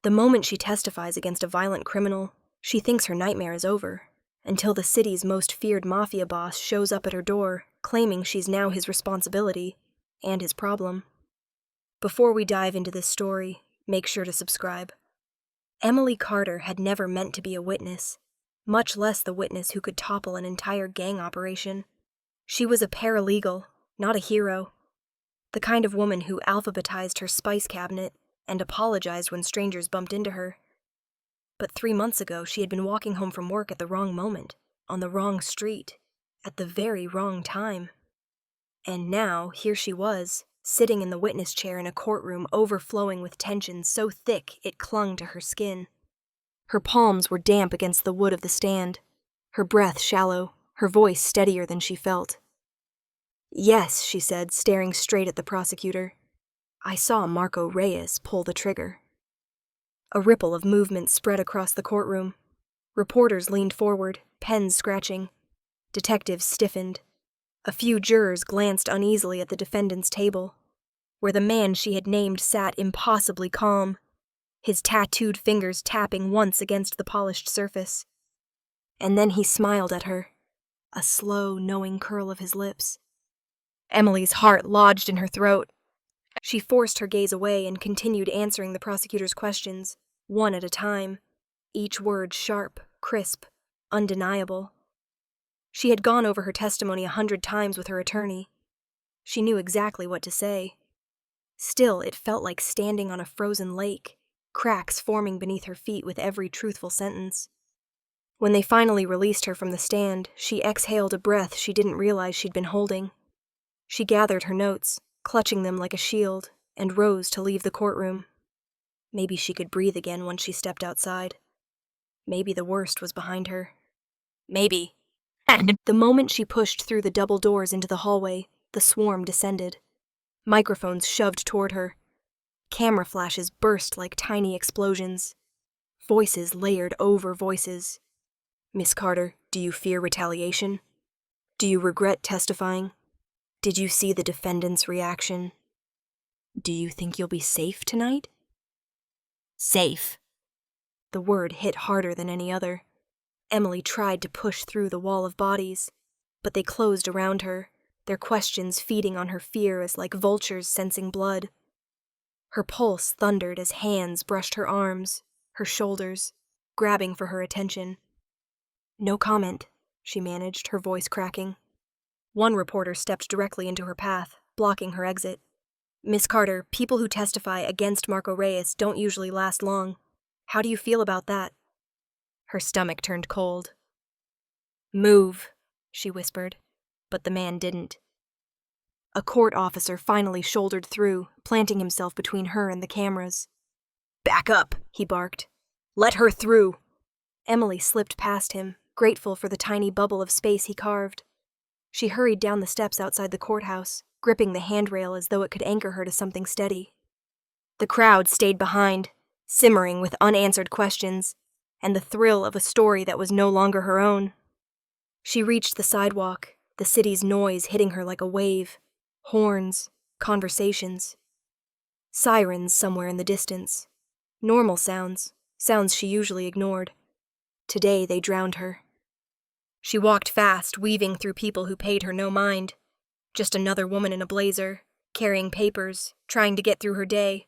The moment she testifies against a violent criminal, she thinks her nightmare is over, until the city's most feared mafia boss shows up at her door, claiming she's now his responsibility and his problem. Before we dive into this story, make sure to subscribe. Emily Carter had never meant to be a witness, much less the witness who could topple an entire gang operation. She was a paralegal, not a hero. The kind of woman who alphabetized her spice cabinet and apologized when strangers bumped into her. But 3 months ago, she had been walking home from work at the wrong moment, on the wrong street, at the very wrong time. And now, here she was, sitting in the witness chair in a courtroom overflowing with tension so thick it clung to her skin. Her palms were damp against the wood of the stand, her breath shallow, her voice steadier than she felt. "Yes," she said, staring straight at the prosecutor. "I saw Marco Reyes pull the trigger." A ripple of movement spread across the courtroom. Reporters leaned forward, pens scratching. Detectives stiffened. A few jurors glanced uneasily at the defendant's table, where the man she had named sat impossibly calm, his tattooed fingers tapping once against the polished surface. And then he smiled at her, a slow, knowing curl of his lips. Emily's heart lodged in her throat. She forced her gaze away and continued answering the prosecutor's questions, one at a time, each word sharp, crisp, undeniable. She had gone over her testimony 100 times with her attorney. She knew exactly what to say. Still, it felt like standing on a frozen lake, cracks forming beneath her feet with every truthful sentence. When they finally released her from the stand, she exhaled a breath she didn't realize she'd been holding. She gathered her notes, clutching them like a shield, and rose to leave the courtroom. Maybe she could breathe again once she stepped outside. Maybe the worst was behind her. Maybe. The moment she pushed through the double doors into the hallway, the swarm descended. Microphones shoved toward her. Camera flashes burst like tiny explosions. Voices layered over voices. "Miss Carter, do you fear retaliation? Do you regret testifying? Did you see the defendant's reaction? Do you think you'll be safe tonight?" Safe. The word hit harder than any other. Emily tried to push through the wall of bodies, but they closed around her, their questions feeding on her fear as like vultures sensing blood. Her pulse thundered as hands brushed her arms, her shoulders, grabbing for her attention. "No comment," she managed, her voice cracking. One reporter stepped directly into her path, blocking her exit. "Miss Carter, people who testify against Marco Reyes don't usually last long. How do you feel about that?" Her stomach turned cold. "Move," she whispered, but the man didn't. A court officer finally shouldered through, planting himself between her and the cameras. "Back up," he barked. "Let her through." Emily slipped past him, grateful for the tiny bubble of space he carved. She hurried down the steps outside the courthouse, gripping the handrail as though it could anchor her to something steady. The crowd stayed behind, simmering with unanswered questions, and the thrill of a story that was no longer her own. She reached the sidewalk, the city's noise hitting her like a wave. Horns, conversations. Sirens somewhere in the distance. Normal sounds, sounds she usually ignored. Today they drowned her. She walked fast, weaving through people who paid her no mind. Just another woman in a blazer, carrying papers, trying to get through her day.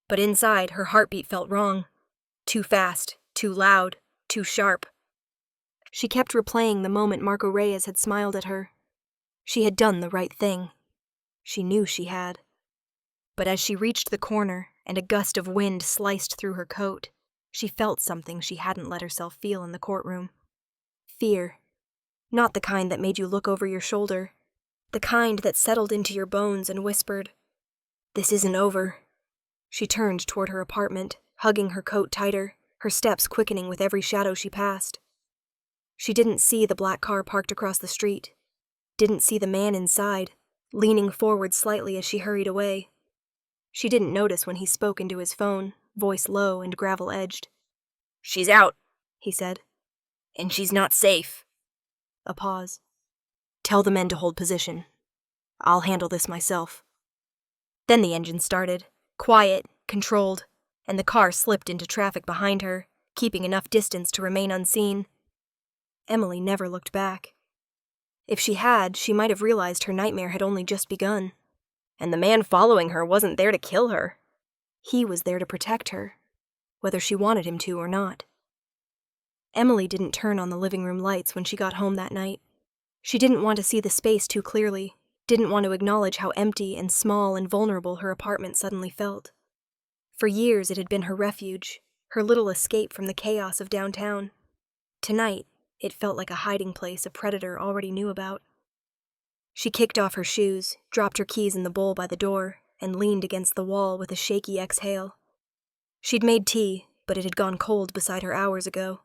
But inside, her heartbeat felt wrong. Too fast, too loud, too sharp. She kept replaying the moment Marco Reyes had smiled at her. She had done the right thing. She knew she had. But as she reached the corner and a gust of wind sliced through her coat, she felt something she hadn't let herself feel in the courtroom. Fear. Not the kind that made you look over your shoulder. The kind that settled into your bones and whispered, "This isn't over." She turned toward her apartment, hugging her coat tighter, her steps quickening with every shadow she passed. She didn't see the black car parked across the street. Didn't see the man inside, leaning forward slightly as she hurried away. She didn't notice when he spoke into his phone, voice low and gravel-edged. "She's out," he said. "And she's not safe." A pause. "Tell the men to hold position. I'll handle this myself." Then the engine started, quiet, controlled. and the car slipped into traffic behind her, keeping enough distance to remain unseen. Emily never looked back. If she had, she might have realized her nightmare had only just begun. And the man following her wasn't there to kill her. He was there to protect her, whether she wanted him to or not. Emily didn't turn on the living room lights when she got home that night. She didn't want to see the space too clearly, didn't want to acknowledge how empty and small and vulnerable her apartment suddenly felt. For years it had been her refuge, her little escape from the chaos of downtown. Tonight, it felt like a hiding place a predator already knew about. She kicked off her shoes, dropped her keys in the bowl by the door, and leaned against the wall with a shaky exhale. She'd made tea, but it had gone cold beside her hours ago.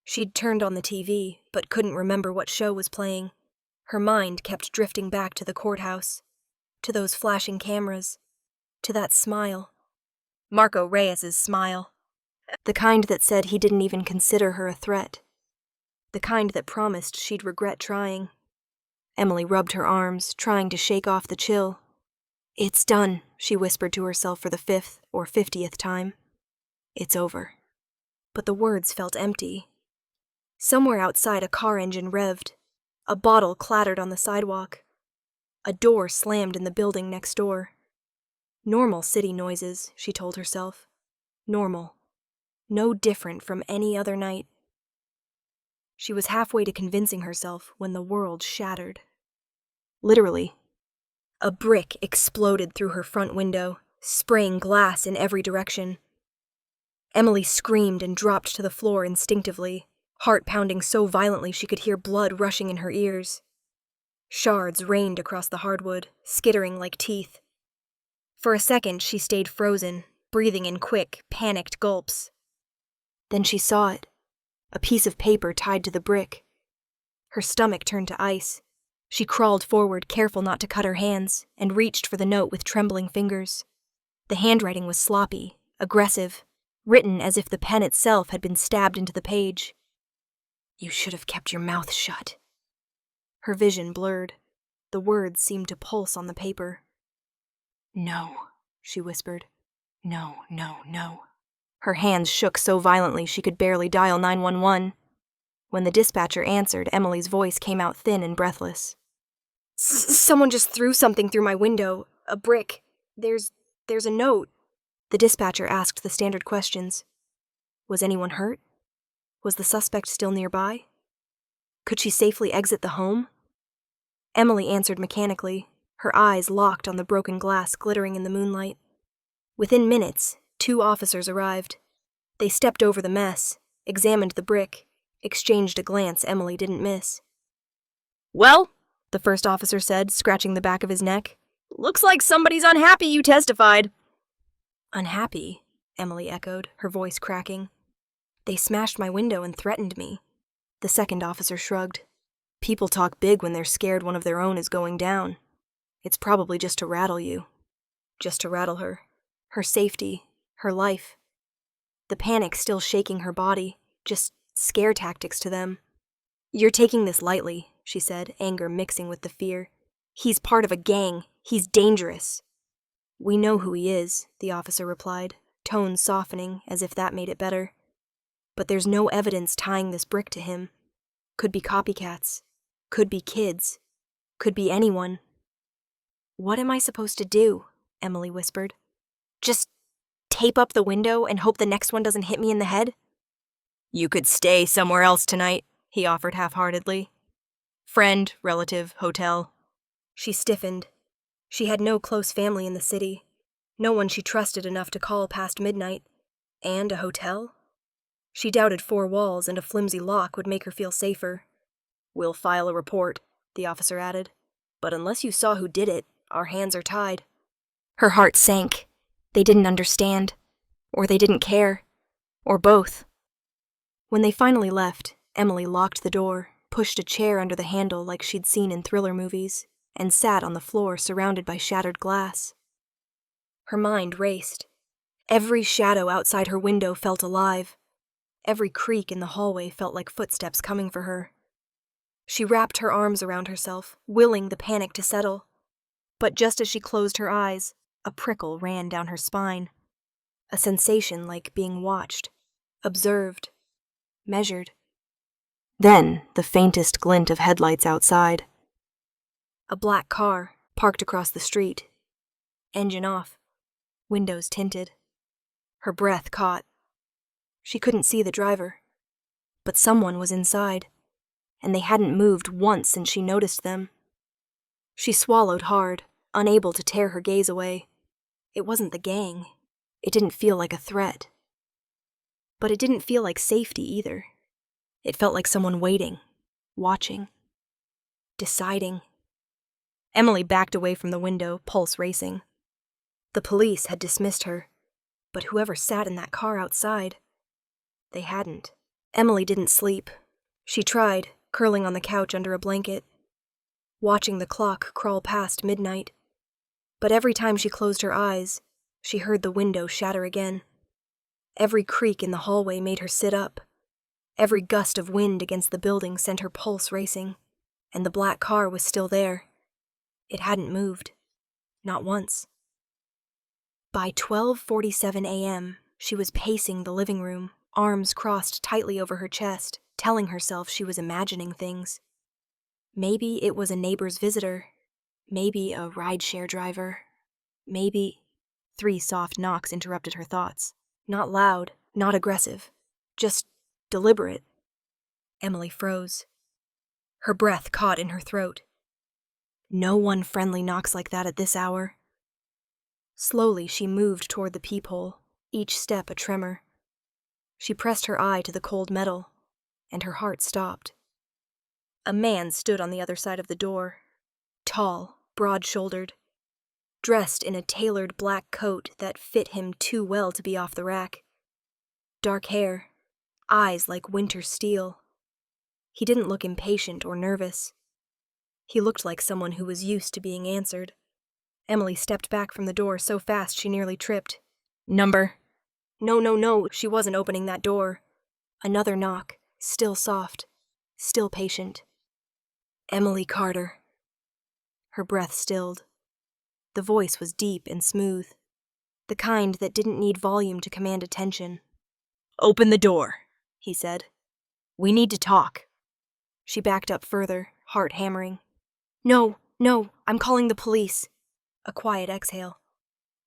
She'd turned on the TV, but couldn't remember what show was playing. Her mind kept drifting back to the courthouse, to those flashing cameras, to that smile. Marco Reyes's smile. The kind that said he didn't even consider her a threat. The kind that promised she'd regret trying. Emily rubbed her arms, trying to shake off the chill. "It's done," she whispered to herself for the 5th or 50th time. "It's over." But the words felt empty. Somewhere outside, a car engine revved. A bottle clattered on the sidewalk. A door slammed in the building next door. Normal city noises, she told herself. Normal. No different from any other night. She was halfway to convincing herself when the world shattered. Literally. A brick exploded through her front window, spraying glass in every direction. Emily screamed and dropped to the floor instinctively, heart pounding so violently she could hear blood rushing in her ears. Shards rained across the hardwood, skittering like teeth. For a second, she stayed frozen, breathing in quick, panicked gulps. Then she saw it. A piece of paper tied to the brick. Her stomach turned to ice. She crawled forward, careful not to cut her hands, and reached for the note with trembling fingers. The handwriting was sloppy, aggressive, written as if the pen itself had been stabbed into the page. "You should have kept your mouth shut." Her vision blurred. The words seemed to pulse on the paper. "No," she whispered. "No, no, no." Her hands shook so violently she could barely dial 911. When the dispatcher answered, Emily's voice came out thin and breathless. "Someone just threw something through my window. A brick. There's a note." The dispatcher asked the standard questions. Was anyone hurt? Was the suspect still nearby? Could she safely exit the home? Emily answered mechanically, her eyes locked on the broken glass glittering in the moonlight. Within minutes, 2 officers arrived. They stepped over the mess, examined the brick, exchanged a glance Emily didn't miss. "Well," the first officer said, scratching the back of his neck, "looks like somebody's unhappy you testified." "Unhappy?" Emily echoed, her voice cracking. "They smashed my window and threatened me." The second officer shrugged. "People talk big when they're scared one of their own is going down. It's probably just to rattle you. Just to rattle her. Her safety. Her life. The panic still shaking her body. Just scare tactics to them." "You're taking this lightly," she said, anger mixing with the fear. "He's part of a gang. He's dangerous." "We know who he is," the officer replied, tone softening as if that made it better. "But there's no evidence tying this brick to him. Could be copycats. Could be kids. Could be anyone." "What am I supposed to do?" Emily whispered. "Just tape up the window and hope the next one doesn't hit me in the head?" "You could stay somewhere else tonight," he offered half-heartedly. "Friend, relative, hotel." She stiffened. She had no close family in the city. No one she trusted enough to call past midnight. And a hotel? She doubted 4 walls and a flimsy lock would make her feel safer. "We'll file a report," the officer added. "But unless you saw who did it, our hands are tied." Her heart sank. They didn't understand. Or they didn't care. Or both. When they finally left, Emily locked the door, pushed a chair under the handle like she'd seen in thriller movies, and sat on the floor surrounded by shattered glass. Her mind raced. Every shadow outside her window felt alive. Every creak in the hallway felt like footsteps coming for her. She wrapped her arms around herself, willing the panic to settle. But just as she closed her eyes, a prickle ran down her spine. A sensation like being watched, observed, measured. Then, the faintest glint of headlights outside. A black car, parked across the street. Engine off. Windows tinted. Her breath caught. She couldn't see the driver. But someone was inside, and they hadn't moved once since she noticed them. She swallowed hard, unable to tear her gaze away. It wasn't the gang. It didn't feel like a threat. But it didn't feel like safety either. It felt like someone waiting, watching, deciding. Emily backed away from the window, pulse racing. The police had dismissed her, but whoever sat in that car outside, they hadn't. Emily didn't sleep. She tried, curling on the couch under a blanket, watching the clock crawl past midnight. But every time she closed her eyes, she heard the window shatter again. Every creak in the hallway made her sit up. Every gust of wind against the building sent her pulse racing, and the black car was still there. It hadn't moved. Not once. By 12:47 a.m., she was pacing the living room, arms crossed tightly over her chest, telling herself she was imagining things. Maybe it was a neighbor's visitor. Maybe a rideshare driver. Maybe... 3 soft knocks interrupted her thoughts. Not loud, not aggressive. Just deliberate. Emily froze. Her breath caught in her throat. No one friendly knocks like that at this hour. Slowly, she moved toward the peephole, each step a tremor. She pressed her eye to the cold metal, and her heart stopped. A man stood on the other side of the door, tall, broad-shouldered, dressed in a tailored black coat that fit him too well to be off the rack. Dark hair, eyes like winter steel. He didn't look impatient or nervous. He looked like someone who was used to being answered. Emily stepped back from the door so fast she nearly tripped. Number? No, she wasn't opening that door. Another knock, still soft, still patient. Emily Carter. Her breath stilled. The voice was deep and smooth, the kind that didn't need volume to command attention. Open the door, he said. We need to talk. She backed up further, heart hammering. No, I'm calling the police. A quiet exhale,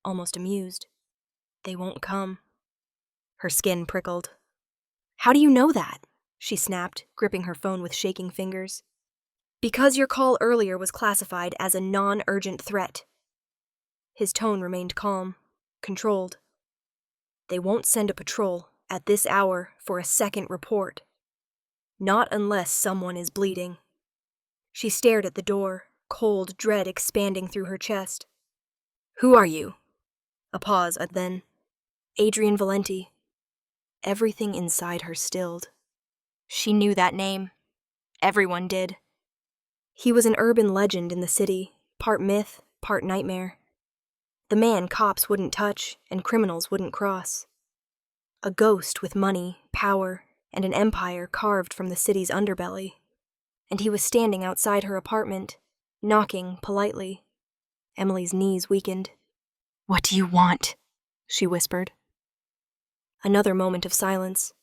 almost amused. They won't come. Her skin prickled. How do you know that? She snapped, gripping her phone with shaking fingers. Because your call earlier was classified as a non-urgent threat. His tone remained calm, controlled. They won't send a patrol at this hour for a second report. Not unless someone is bleeding. She stared at the door, cold dread expanding through her chest. Who are you? A pause, and then, Adrian Valenti. Everything inside her stilled. She knew that name. Everyone did. He was an urban legend in the city, part myth, part nightmare. The man cops wouldn't touch and criminals wouldn't cross. A ghost with money, power, and an empire carved from the city's underbelly. And he was standing outside her apartment, knocking politely. Emily's knees weakened. What do you want? She whispered. Another moment of silence.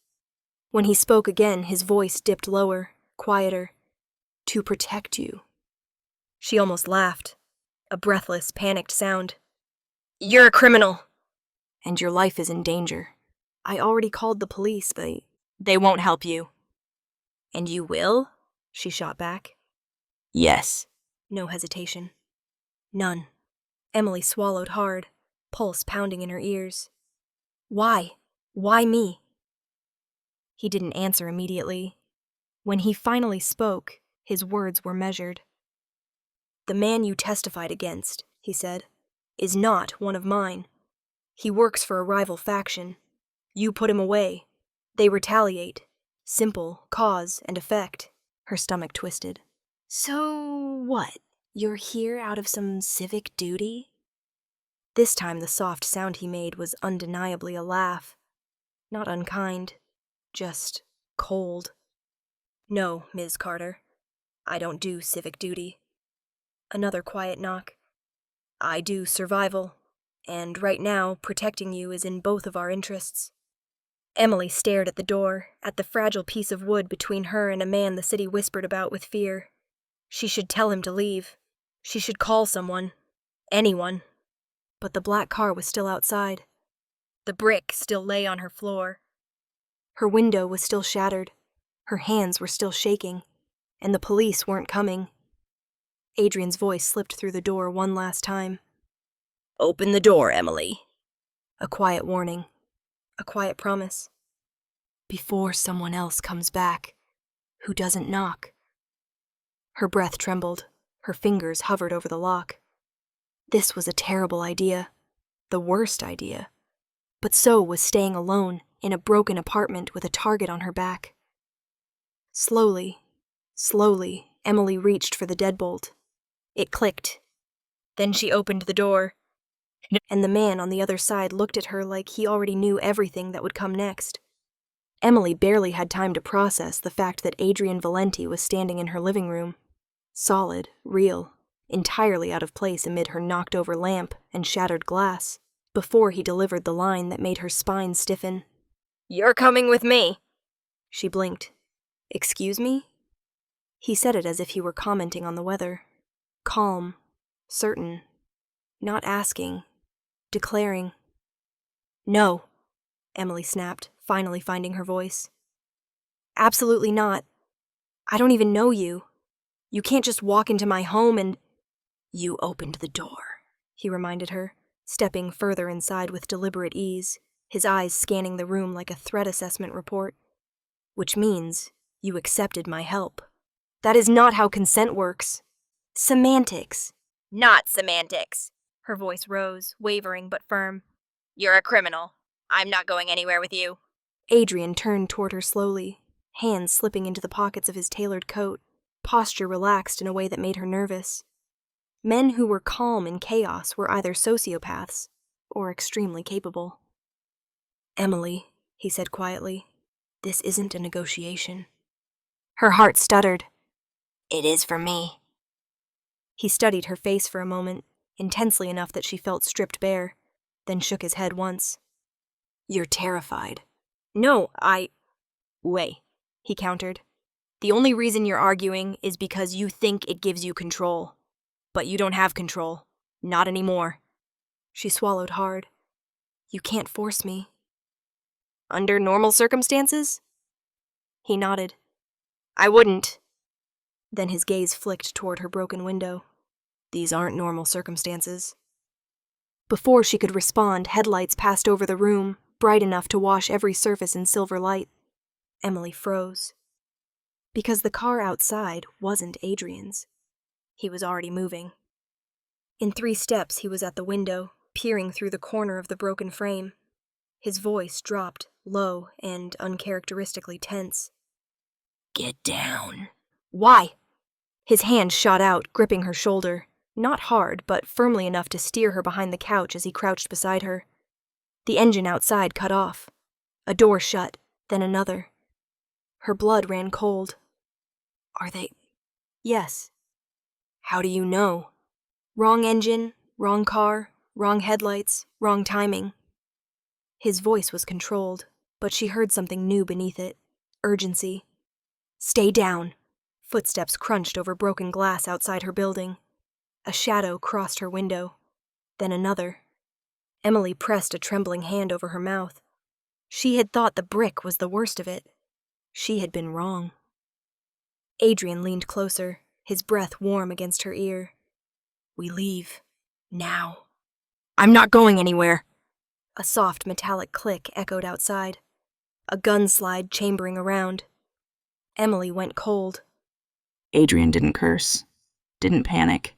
When he spoke again, his voice dipped lower, quieter. To protect you. She almost laughed. A breathless, panicked sound. You're a criminal! And your life is in danger. I already called the police, but they won't help you. And you will? She shot back. Yes. No hesitation. None. Emily swallowed hard, pulse pounding in her ears. Why? Why me? He didn't answer immediately. When he finally spoke, his words were measured. The man you testified against, he said, is not one of mine. He works for a rival faction. You put him away. They retaliate. Simple cause and effect. Her stomach twisted. So what? You're here out of some civic duty? This time the soft sound he made was undeniably a laugh. Not unkind, just cold. No, Ms. Carter. I don't do civic duty. Another quiet knock. I do survival. And right now, protecting you is in both of our interests." Emily stared at the door, at the fragile piece of wood between her and a man the city whispered about with fear. She should tell him to leave. She should call someone. Anyone. But the black car was still outside. The brick still lay on her floor. Her window was still shattered. Her hands were still shaking. And the police weren't coming. Adrian's voice slipped through the door one last time. "Open the door, Emily." A quiet warning. A quiet promise. Before someone else comes back, who doesn't knock. Her breath trembled. Her fingers hovered over the lock. This was a terrible idea. The worst idea. But so was staying alone in a broken apartment with a target on her back. Slowly, Emily reached for the deadbolt. It clicked. Then she opened the door, and the man on the other side looked at her like he already knew everything that would come next. Emily barely had time to process the fact that Adrian Valenti was standing in her living room. Solid, real, entirely out of place amid her knocked-over lamp and shattered glass, before he delivered the line that made her spine stiffen. "You're coming with me." She blinked. "Excuse me?" He said it as if he were commenting on the weather. Calm, certain, not asking, declaring. "No," Emily snapped, finally finding her voice. "Absolutely not. I don't even know you. You can't just walk into my home and—" "You opened the door," he reminded her, stepping further inside with deliberate ease, his eyes scanning the room like a threat assessment report. "Which means you accepted my help. That is not how consent works. Semantics." "Not semantics." Her voice rose, wavering but firm. "You're a criminal. I'm not going anywhere with you." Adrian turned toward her slowly, hands slipping into the pockets of his tailored coat, posture relaxed in a way that made her nervous. Men who were calm in chaos were either sociopaths or extremely capable. "Emily," he said quietly, "this isn't a negotiation." Her heart stuttered. "It is for me." He studied her face for a moment, intensely enough that she felt stripped bare, then shook his head once. "You're terrified." "No, Wait," he countered. "The only reason you're arguing is because you think it gives you control. But you don't have control. Not anymore." She swallowed hard. "You can't force me." "Under normal circumstances?" He nodded. "I wouldn't." Then his gaze flicked toward her broken window. "These aren't normal circumstances." Before she could respond, headlights passed over the room, bright enough to wash every surface in silver light. Emily froze. Because the car outside wasn't Adrian's. He was already moving. In 3 steps, he was at the window, peering through the corner of the broken frame. His voice dropped, low and uncharacteristically tense. "Get down." "Why?" His hand shot out, gripping her shoulder, not hard, but firmly enough to steer her behind the couch as he crouched beside her. The engine outside cut off. A door shut, then another. Her blood ran cold. "Are they—" "Yes." "How do you know?" "Wrong engine, wrong car, wrong headlights, wrong timing." His voice was controlled, but she heard something new beneath it. Urgency. "Stay down." Footsteps crunched over broken glass outside her building. A shadow crossed her window. Then another. Emily pressed a trembling hand over her mouth. She had thought the brick was the worst of it. She had been wrong. Adrian leaned closer, his breath warm against her ear. "We leave. Now." "I'm not going anywhere." A soft metallic click echoed outside. A gun slide chambering around. Emily went cold. Adrian didn't curse, didn't panic,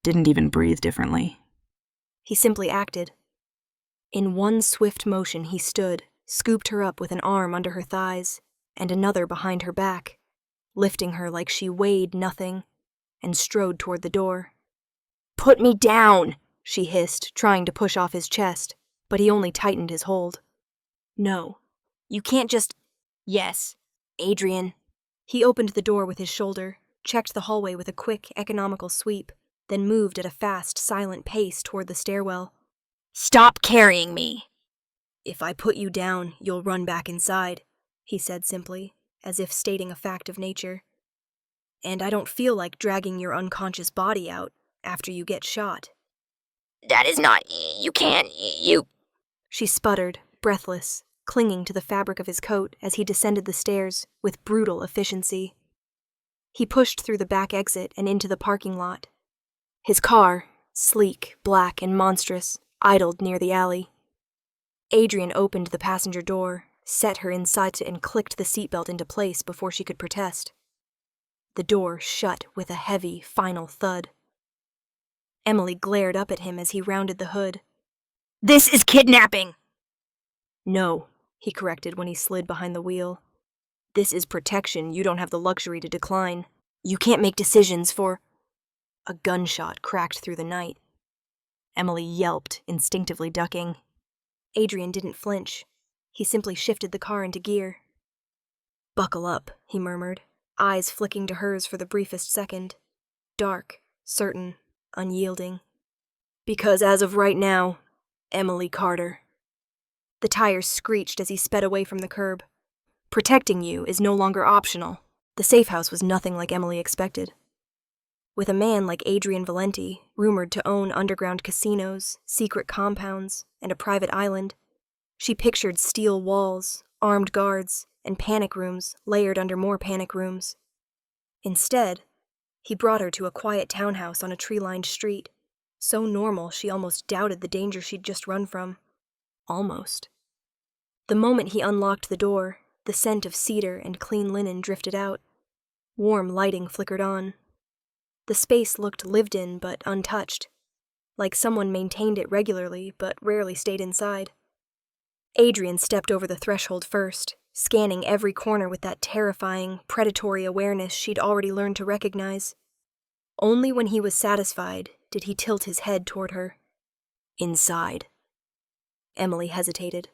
didn't even breathe differently. He simply acted. In one swift motion he stood, scooped her up with an arm under her thighs and another behind her back, lifting her like she weighed nothing, and strode toward the door. "Put me down!" she hissed, trying to push off his chest, but he only tightened his hold. "No, you can't just—" "Yes, Adrian." He opened the door with his shoulder, checked the hallway with a quick, economical sweep, then moved at a fast, silent pace toward the stairwell. Stop carrying me! If I put you down, you'll run back inside, he said simply, as if stating a fact of nature. And I don't feel like dragging your unconscious body out after you get shot. That is not... You can't... You... She sputtered, breathless, clinging to the fabric of his coat as he descended the stairs with brutal efficiency. He pushed through the back exit and into the parking lot. His car, sleek, black, and monstrous, idled near the alley. Adrian opened the passenger door, set her inside and clicked the seatbelt into place before she could protest. The door shut with a heavy, final thud. Emily glared up at him as he rounded the hood. This is kidnapping! No, he corrected when he slid behind the wheel. This is protection you don't have the luxury to decline. You can't make decisions for... A gunshot cracked through the night. Emily yelped, instinctively ducking. Adrian didn't flinch. He simply shifted the car into gear. Buckle up, he murmured, eyes flicking to hers for the briefest second. Dark, certain, unyielding. Because as of right now, Emily Carter. The tires screeched as he sped away from the curb. Protecting you is no longer optional. The safe house was nothing like Emily expected. With a man like Adrian Valenti, rumored to own underground casinos, secret compounds, and a private island, she pictured steel walls, armed guards, and panic rooms layered under more panic rooms. Instead, he brought her to a quiet townhouse on a tree-lined street, so normal she almost doubted the danger she'd just run from. Almost. The moment he unlocked the door, the scent of cedar and clean linen drifted out. Warm lighting flickered on. The space looked lived in but untouched, like someone maintained it regularly but rarely stayed inside. Adrian stepped over the threshold first, scanning every corner with that terrifying, predatory awareness she'd already learned to recognize. Only when he was satisfied did he tilt his head toward her. Inside. Emily hesitated.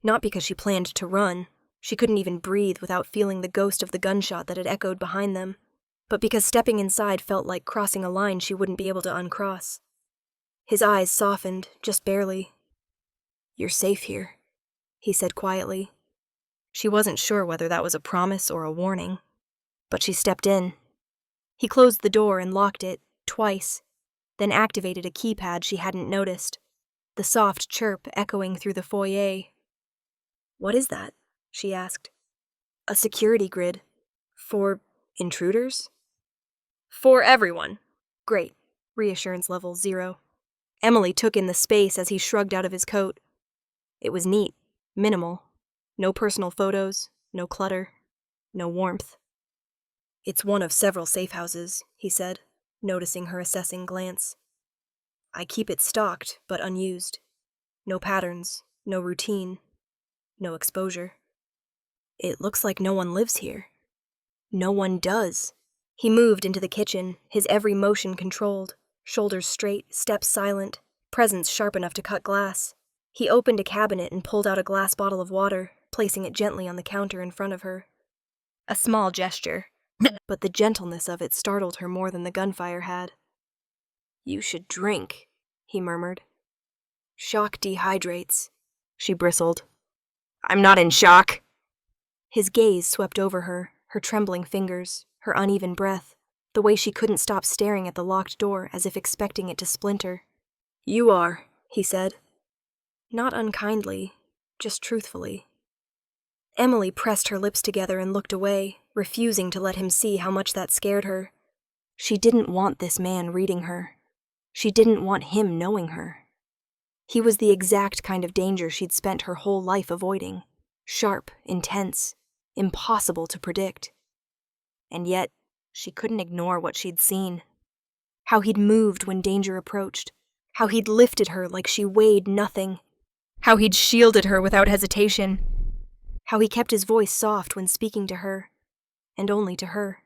Not because she planned to run. She couldn't even breathe without feeling the ghost of the gunshot that had echoed behind them, but because stepping inside felt like crossing a line she wouldn't be able to uncross. His eyes softened, just barely. "You're safe here," he said quietly. She wasn't sure whether that was a promise or a warning, but she stepped in. He closed the door and locked it, twice, then activated a keypad she hadn't noticed, the soft chirp echoing through the foyer. "What is that?" she asked. "A security grid. For intruders?" "For everyone." Great. Reassurance level 0. Emily took in the space as he shrugged out of his coat. It was neat, minimal. No personal photos, no clutter, no warmth. "It's one of several safe houses," he said, noticing her assessing glance. "I keep it stocked, but unused. No patterns, no routine, no exposure. It looks like no one lives here. No one does." He moved into the kitchen, his every motion controlled, shoulders straight, steps silent, presence sharp enough to cut glass. He opened a cabinet and pulled out a glass bottle of water, placing it gently on the counter in front of her. A small gesture, but the gentleness of it startled her more than the gunfire had. "You should drink," he murmured. "Shock dehydrates." She bristled. "I'm not in shock." His gaze swept over her trembling fingers, her uneven breath, the way she couldn't stop staring at the locked door as if expecting it to splinter. "You are," he said. Not unkindly, just truthfully. Emily pressed her lips together and looked away, refusing to let him see how much that scared her. She didn't want this man reading her. She didn't want him knowing her. He was the exact kind of danger she'd spent her whole life avoiding. Sharp, intense, impossible to predict. And yet, she couldn't ignore what she'd seen. How he'd moved when danger approached. How he'd lifted her like she weighed nothing. How he'd shielded her without hesitation. How he kept his voice soft when speaking to her, and only to her.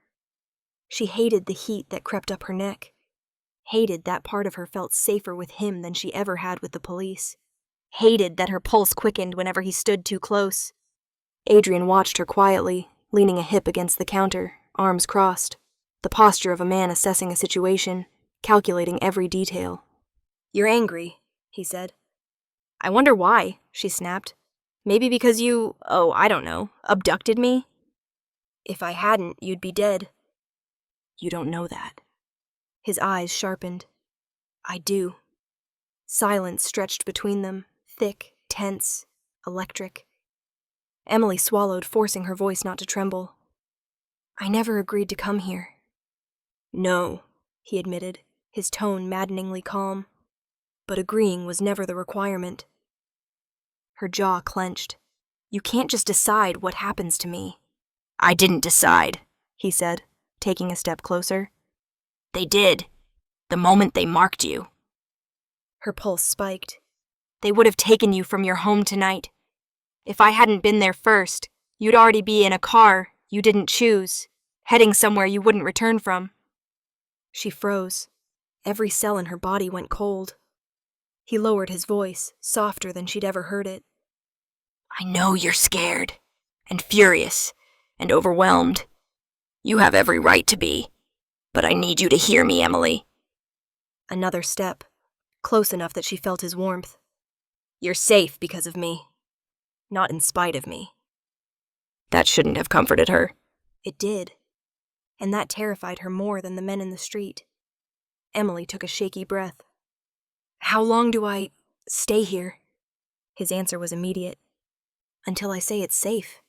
She hated the heat that crept up her neck. Hated that part of her felt safer with him than she ever had with the police. Hated that her pulse quickened whenever he stood too close. Adrian watched her quietly, leaning a hip against the counter, arms crossed, the posture of a man assessing a situation, calculating every detail. "You're angry," he said. I wonder why, she snapped. Maybe because you, I don't know, abducted me? If I hadn't, you'd be dead. You don't know that. His eyes sharpened. I do. Silence stretched between them, thick, tense, electric. Emily swallowed, forcing her voice not to tremble. I never agreed to come here. No, he admitted, his tone maddeningly calm. But agreeing was never the requirement. Her jaw clenched. You can't just decide what happens to me. I didn't decide, he said, taking a step closer. They did, the moment they marked you. Her pulse spiked. They would have taken you from your home tonight. If I hadn't been there first, you'd already be in a car you didn't choose, heading somewhere you wouldn't return from. She froze. Every cell in her body went cold. He lowered his voice, softer than she'd ever heard it. I know you're scared, and furious, and overwhelmed. You have every right to be, but I need you to hear me, Emily. Another step, close enough that she felt his warmth. You're safe because of me, not in spite of me. That shouldn't have comforted her. It did, and that terrified her more than the men in the street. Emily took a shaky breath. How long do I stay here? His answer was immediate. Until I say it's safe.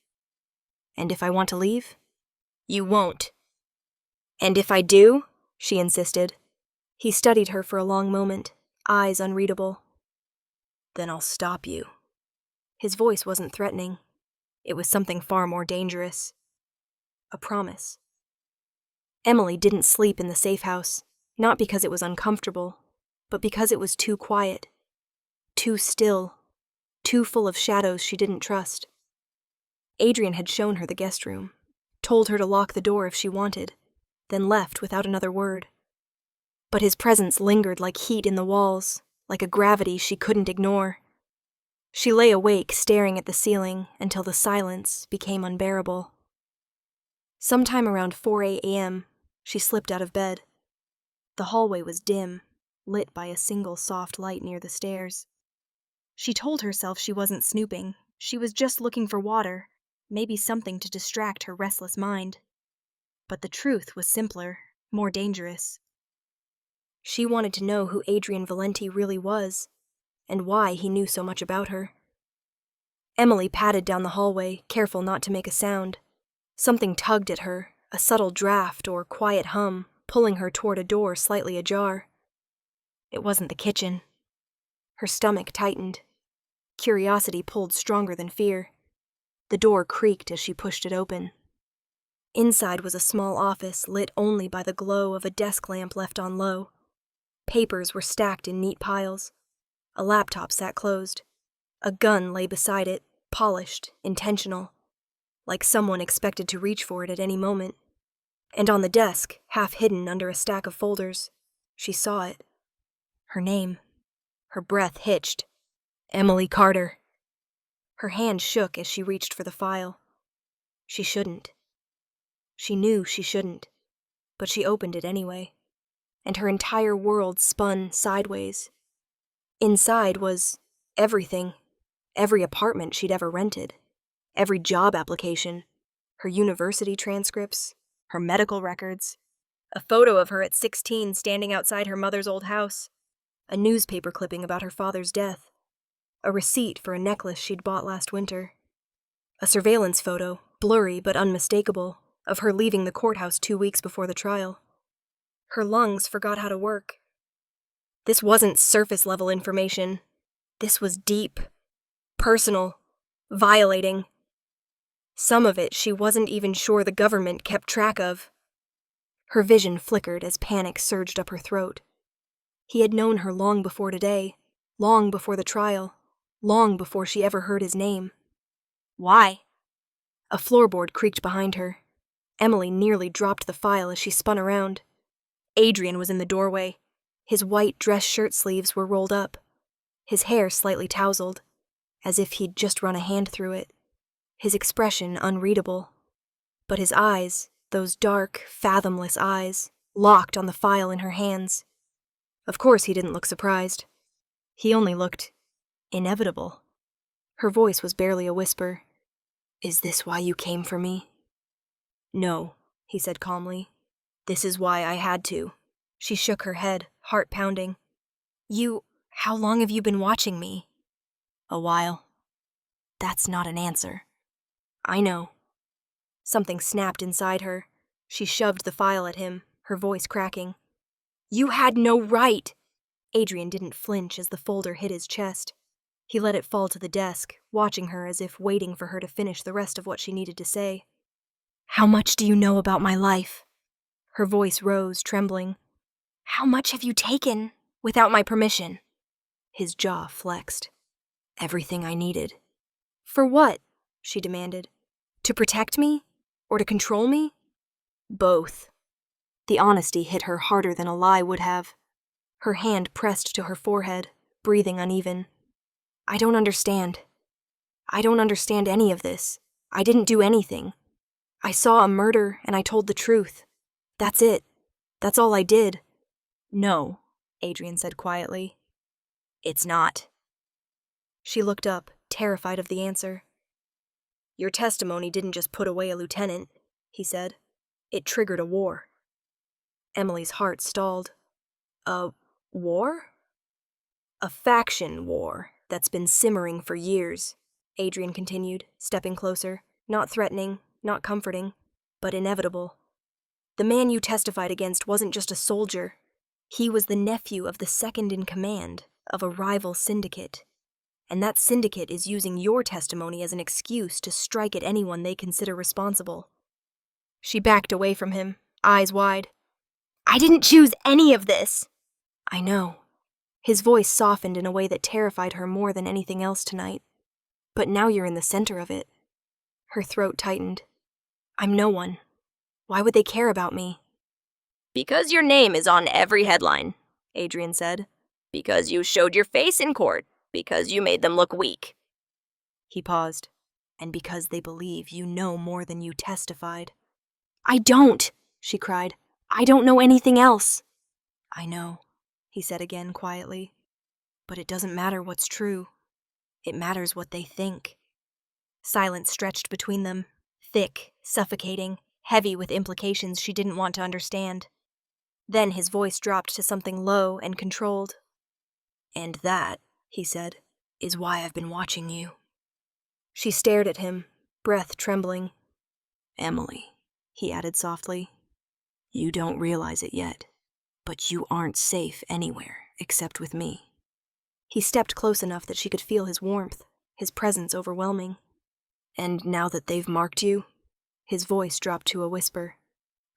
And if I want to leave? You won't. And if I do? She insisted. He studied her for a long moment, eyes unreadable. Then I'll stop you. His voice wasn't threatening. It was something far more dangerous. A promise. Emily didn't sleep in the safe house, not because it was uncomfortable, but because it was too quiet, too still, too full of shadows she didn't trust. Adrian had shown her the guest room, told her to lock the door if she wanted, then left without another word. But his presence lingered like heat in the walls, like a gravity she couldn't ignore. She lay awake, staring at the ceiling until the silence became unbearable. Sometime around 4 a.m., she slipped out of bed. The hallway was dim, lit by a single soft light near the stairs. She told herself she wasn't snooping. She was just looking for water, maybe something to distract her restless mind. But the truth was simpler, more dangerous. She wanted to know who Adrian Valenti really was, and why he knew so much about her. Emily padded down the hallway, careful not to make a sound. Something tugged at her, a subtle draft or quiet hum, pulling her toward a door slightly ajar. It wasn't the kitchen. Her stomach tightened. Curiosity pulled stronger than fear. The door creaked as she pushed it open. Inside was a small office lit only by the glow of a desk lamp left on low. Papers were stacked in neat piles. A laptop sat closed. A gun lay beside it, polished, intentional, like someone expected to reach for it at any moment. And on the desk, half hidden under a stack of folders, she saw it. Her name. Her breath hitched. Emily Carter. Her hand shook as she reached for the file. She shouldn't. She knew she shouldn't, but she opened it anyway, and her entire world spun sideways. Inside was everything, every apartment she'd ever rented, every job application, her university transcripts, her medical records, a photo of her at 16 standing outside her mother's old house, a newspaper clipping about her father's death, a receipt for a necklace she'd bought last winter, a surveillance photo, blurry but unmistakable, of her leaving the courthouse 2 weeks before the trial. Her lungs forgot how to work. This wasn't surface-level information. This was deep, personal, violating. Some of it she wasn't even sure the government kept track of. Her vision flickered as panic surged up her throat. He had known her long before today, long before the trial, long before she ever heard his name. Why? A floorboard creaked behind her. Emily nearly dropped the file as she spun around. Adrian was in the doorway. His white dress shirt sleeves were rolled up, his hair slightly tousled, as if he'd just run a hand through it, his expression unreadable. But his eyes, those dark, fathomless eyes, locked on the file in her hands. Of course he didn't look surprised. He only looked Inevitable. Her voice was barely a whisper. Is this why you came for me? No, he said calmly. This is why I had to. She shook her head, heart pounding. How long have you been watching me? A while. That's not an answer. I know. Something snapped inside her. She shoved the file at him, her voice cracking. You had no right! Adrian didn't flinch as the folder hit his chest. He let it fall to the desk, watching her as if waiting for her to finish the rest of what she needed to say. How much do you know about my life? Her voice rose, trembling. How much have you taken without my permission? His jaw flexed. Everything I needed. For what? She demanded. To protect me? Or to control me? Both. The honesty hit her harder than a lie would have. Her hand pressed to her forehead, breathing uneven. I don't understand. I don't understand any of this. I didn't do anything. I saw a murder and I told the truth. That's it. That's all I did. No, Adrian said quietly. It's not. She looked up, terrified of the answer. Your testimony didn't just put away a lieutenant, he said. It triggered a war. Emily's heart stalled. A war? A faction war that's been simmering for years, Adrian continued, stepping closer, not threatening, not comforting, but inevitable. The man you testified against wasn't just a soldier. He was the nephew of the second in command of a rival syndicate. And that syndicate is using your testimony as an excuse to strike at anyone they consider responsible. She backed away from him, eyes wide. I didn't choose any of this! I know. His voice softened in a way that terrified her more than anything else tonight. But now you're in the center of it. Her throat tightened. I'm no one. Why would they care about me? Because your name is on every headline, Adrian said. Because you showed your face in court. Because you made them look weak. He paused. And because they believe you know more than you testified. I don't, she cried. I don't know anything else. I know, he said again quietly. But it doesn't matter what's true. It matters what they think. Silence stretched between them, thick, suffocating, heavy with implications she didn't want to understand. Then his voice dropped to something low and controlled. And that, he said, is why I've been watching you. She stared at him, breath trembling. Emily, he added softly, you don't realize it yet, but you aren't safe anywhere except with me. He stepped close enough that she could feel his warmth, his presence overwhelming. And now that they've marked you, his voice dropped to a whisper.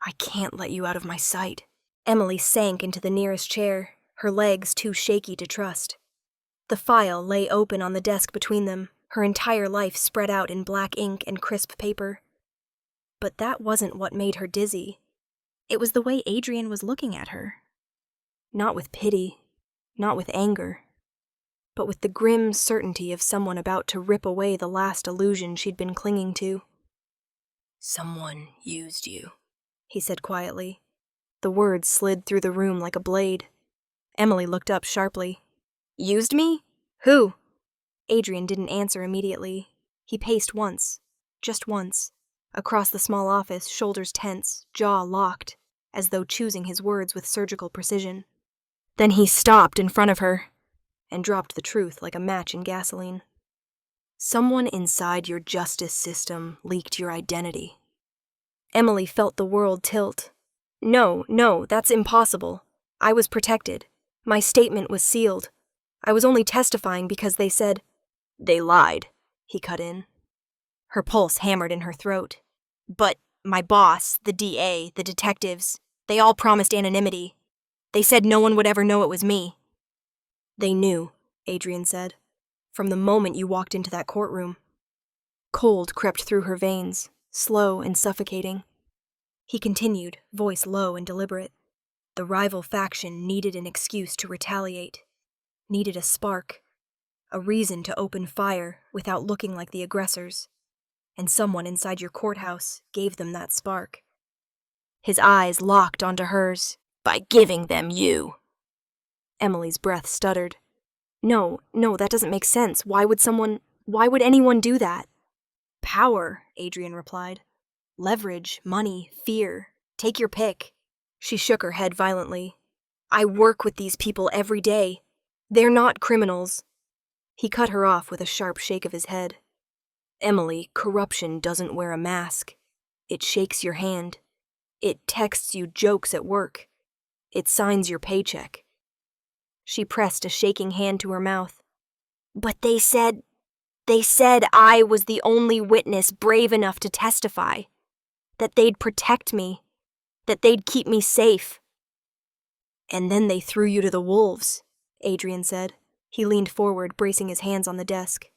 I can't let you out of my sight. Emily sank into the nearest chair, her legs too shaky to trust. The file lay open on the desk between them, her entire life spread out in black ink and crisp paper. But that wasn't what made her dizzy. It was the way Adrian was looking at her. Not with pity, not with anger, but with the grim certainty of someone about to rip away the last illusion she'd been clinging to. Someone used you, he said quietly. The words slid through the room like a blade. Emily looked up sharply. Used me? Who? Adrian didn't answer immediately. He paced once, just once, across the small office, shoulders tense, jaw locked, as though choosing his words with surgical precision. Then he stopped in front of her and dropped the truth like a match in gasoline. Someone inside your justice system leaked your identity. Emily felt the world tilt. No, that's impossible. I was protected. My statement was sealed. I was only testifying because they said... They lied, he cut in. Her pulse hammered in her throat. But my boss, the DA, the detectives, they all promised anonymity. They said no one would ever know it was me. They knew, Adrian said, from the moment you walked into that courtroom. Cold crept through her veins, slow and suffocating. He continued, voice low and deliberate. The rival faction needed an excuse to retaliate, needed a spark, a reason to open fire without looking like the aggressors. And someone inside your courthouse gave them that spark. His eyes locked onto hers. By giving them you. Emily's breath stuttered. No, that doesn't make sense. Why would anyone do that? Power, Adrian replied. Leverage, money, fear. Take your pick. She shook her head violently. I work with these people every day. They're not criminals. He cut her off with a sharp shake of his head. Emily, corruption doesn't wear a mask. It shakes your hand. It texts you jokes at work. It signs your paycheck. She pressed a shaking hand to her mouth. But they said I was the only witness brave enough to testify. That they'd protect me. That they'd keep me safe. And then they threw you to the wolves, Adrian said. He leaned forward, bracing his hands on the desk.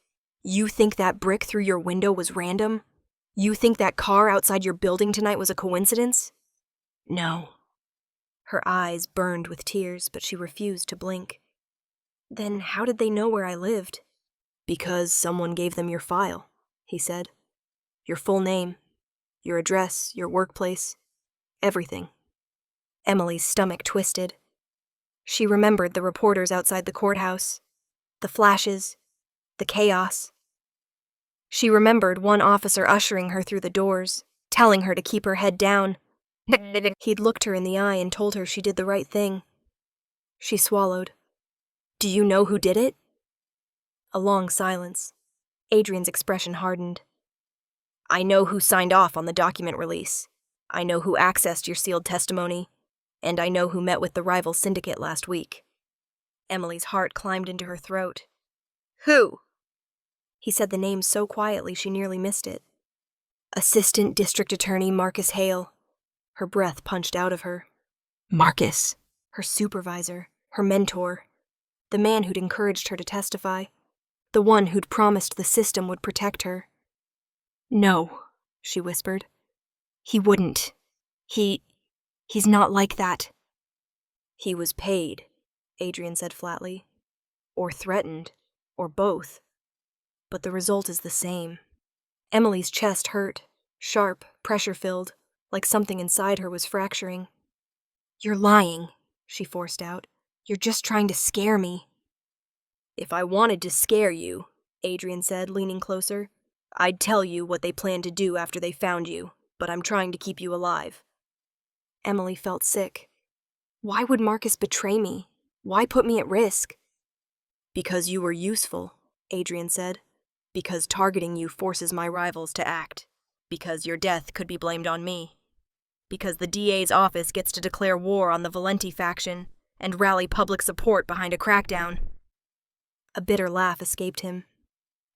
You think that brick through your window was random? You think that car outside your building tonight was a coincidence? No. Her eyes burned with tears, but she refused to blink. Then how did they know where I lived? Because someone gave them your file, he said. Your full name, your address, your workplace, everything. Emily's stomach twisted. She remembered the reporters outside the courthouse, the flashes, the chaos. She remembered one officer ushering her through the doors, telling her to keep her head down. He'd looked her in the eye and told her she did the right thing. She swallowed. Do you know who did it? A long silence. Adrian's expression hardened. I know who signed off on the document release. I know who accessed your sealed testimony. And I know who met with the rival syndicate last week. Emily's heart climbed into her throat. Who? He said the name so quietly she nearly missed it. Assistant District Attorney Marcus Hale. Her breath punched out of her. Marcus. Her supervisor, her mentor. The man who'd encouraged her to testify. The one who'd promised the system would protect her. No, she whispered. He wouldn't. He's not like that. He was paid, Adrian said flatly. Or threatened, or both. But the result is the same. Emily's chest hurt, sharp, pressure-filled, like something inside her was fracturing. You're lying, she forced out. You're just trying to scare me. If I wanted to scare you, Adrian said, leaning closer, I'd tell you what they planned to do after they found you, but I'm trying to keep you alive. Emily felt sick. Why would Marcus betray me? Why put me at risk? Because you were useful, Adrian said. Because targeting you forces my rivals to act. Because your death could be blamed on me. Because the DA's office gets to declare war on the Valenti faction and rally public support behind a crackdown. A bitter laugh escaped him.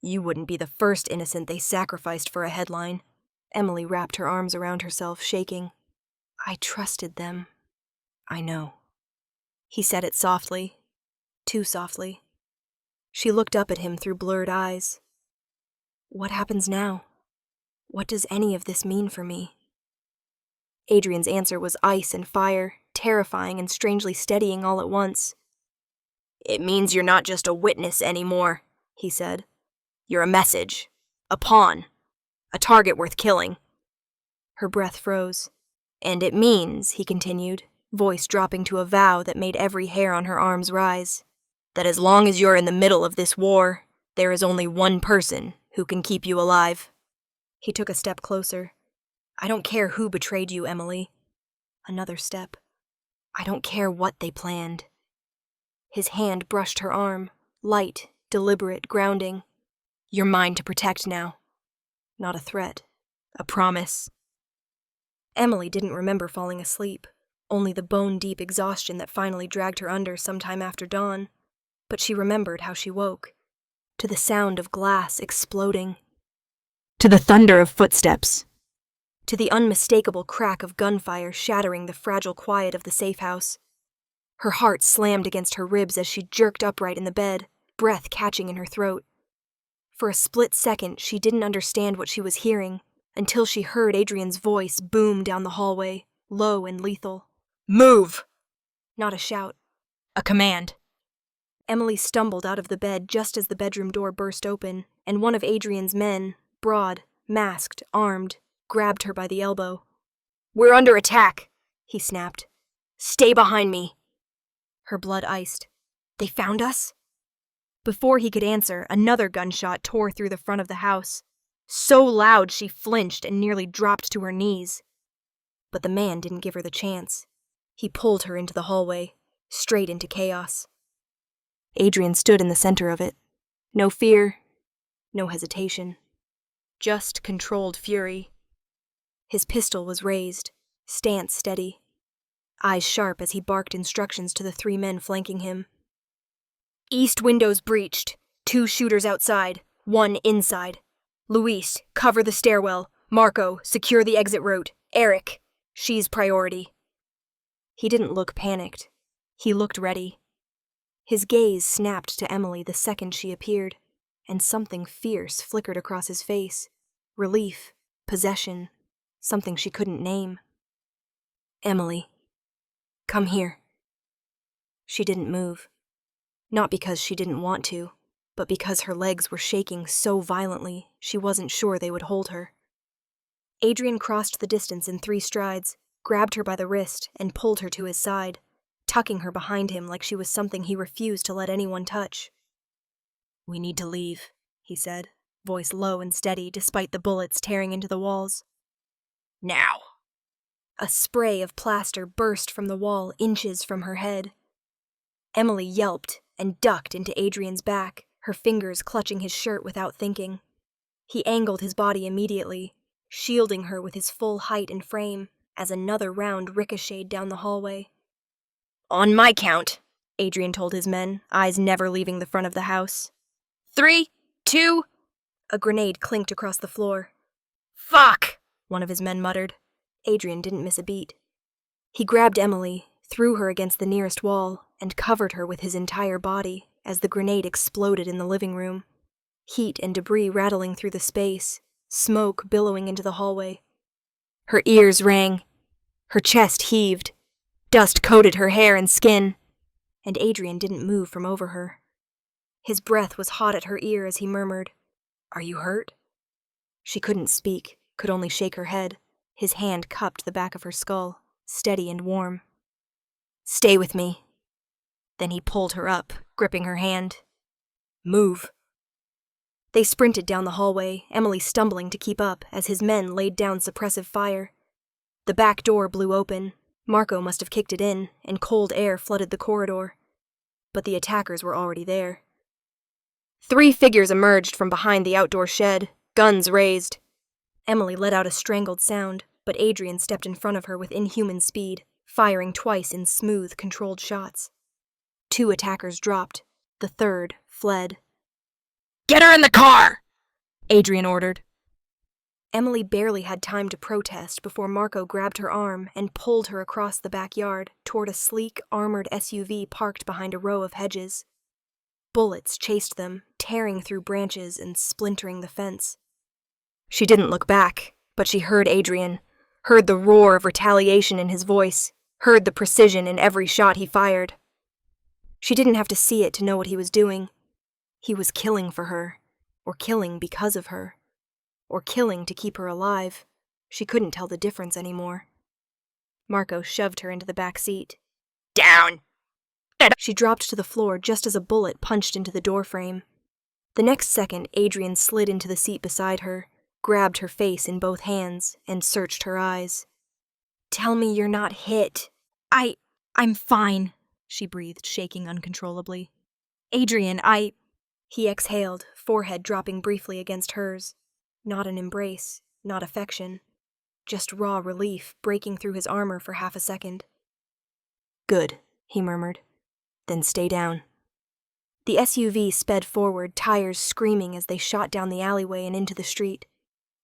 You wouldn't be the first innocent they sacrificed for a headline. Emily wrapped her arms around herself, shaking. I trusted them. I know. He said it softly, too softly. She looked up at him through blurred eyes. What happens now? What does any of this mean for me? Adrian's answer was ice and fire, terrifying and strangely steadying all at once. It means you're not just a witness anymore, he said. You're a message, a pawn, a target worth killing. Her breath froze. And it means, he continued, voice dropping to a vow that made every hair on her arms rise, that as long as you're in the middle of this war, there is only one person who can keep you alive. He took a step closer. I don't care who betrayed you, Emily. Another step. I don't care what they planned. His hand brushed her arm, light, deliberate, grounding. You're mine to protect now. Not a threat. A promise. Emily didn't remember falling asleep, only the bone-deep exhaustion that finally dragged her under sometime after dawn. But she remembered how she woke. To the sound of glass exploding. To the thunder of footsteps. To the unmistakable crack of gunfire shattering the fragile quiet of the safe house. Her heart slammed against her ribs as she jerked upright in the bed, breath catching in her throat. For a split second, she didn't understand what she was hearing, until she heard Adrian's voice boom down the hallway, low and lethal. Move! Not a shout. A command. Emily stumbled out of the bed just as the bedroom door burst open, and one of Adrian's men, broad, masked, armed, grabbed her by the elbow. We're under attack, he snapped. Stay behind me. Her blood iced. They found us? Before he could answer, another gunshot tore through the front of the house. So loud she flinched and nearly dropped to her knees. But the man didn't give her the chance. He pulled her into the hallway, straight into chaos. Adrian stood in the center of it. No fear, no hesitation. Just controlled fury. His pistol was raised, stance steady. Eyes sharp as he barked instructions to the 3 men flanking him. East windows breached. 2 shooters outside, 1 inside. Luis, cover the stairwell. Marco, secure the exit route. Eric, she's priority. He didn't look panicked. He looked ready. His gaze snapped to Emily the second she appeared, and something fierce flickered across his face. Relief, possession, something she couldn't name. Emily, come here. She didn't move. Not because she didn't want to, but because her legs were shaking so violently she wasn't sure they would hold her. Adrian crossed the distance in 3 strides, grabbed her by the wrist, and pulled her to his side, tucking her behind him like she was something he refused to let anyone touch. "We need to leave," he said, voice low and steady despite the bullets tearing into the walls. "Now!" A spray of plaster burst from the wall inches from her head. Emily yelped and ducked into Adrian's back, her fingers clutching his shirt without thinking. He angled his body immediately, shielding her with his full height and frame, as another round ricocheted down the hallway. "On my count," Adrian told his men, eyes never leaving the front of the house. 3, 2... A grenade clinked across the floor. "Fuck!" one of his men muttered. Adrian didn't miss a beat. He grabbed Emily, threw her against the nearest wall, and covered her with his entire body as the grenade exploded in the living room. Heat and debris rattling through the space, smoke billowing into the hallway. Her ears rang. Her chest heaved. Dust coated her hair and skin. And Adrian didn't move from over her. His breath was hot at her ear as he murmured, "Are you hurt?" She couldn't speak, could only shake her head. His hand cupped the back of her skull, steady and warm. "Stay with me." Then he pulled her up, gripping her hand. "Move." They sprinted down the hallway, Emily stumbling to keep up as his men laid down suppressive fire. The back door blew open. Marco must have kicked it in, and cold air flooded the corridor. But the attackers were already there. 3 figures emerged from behind the outdoor shed, guns raised. Emily let out a strangled sound, but Adrian stepped in front of her with inhuman speed, firing twice in smooth, controlled shots. 2 attackers dropped. The 3rd fled. "Get her in the car!" Adrian ordered. Emily barely had time to protest before Marco grabbed her arm and pulled her across the backyard toward a sleek, armored SUV parked behind a row of hedges. Bullets chased them, tearing through branches and splintering the fence. She didn't look back, but she heard Adrian, heard the roar of retaliation in his voice, heard the precision in every shot he fired. She didn't have to see it to know what he was doing. He was killing for her, or killing because of her, or killing to keep her alive. She couldn't tell the difference anymore. Marco shoved her into the back seat. "Down!" She dropped to the floor just as a bullet punched into the doorframe. The next second, Adrian slid into the seat beside her, grabbed her face in both hands, and searched her eyes. "Tell me you're not hit." I'm fine," she breathed, shaking uncontrollably. "Adrian, He exhaled, forehead dropping briefly against hers. Not an embrace, not affection. Just raw relief breaking through his armor for half a second. "Good," he murmured. "Then stay down." The SUV sped forward, tires screaming as they shot down the alleyway and into the street.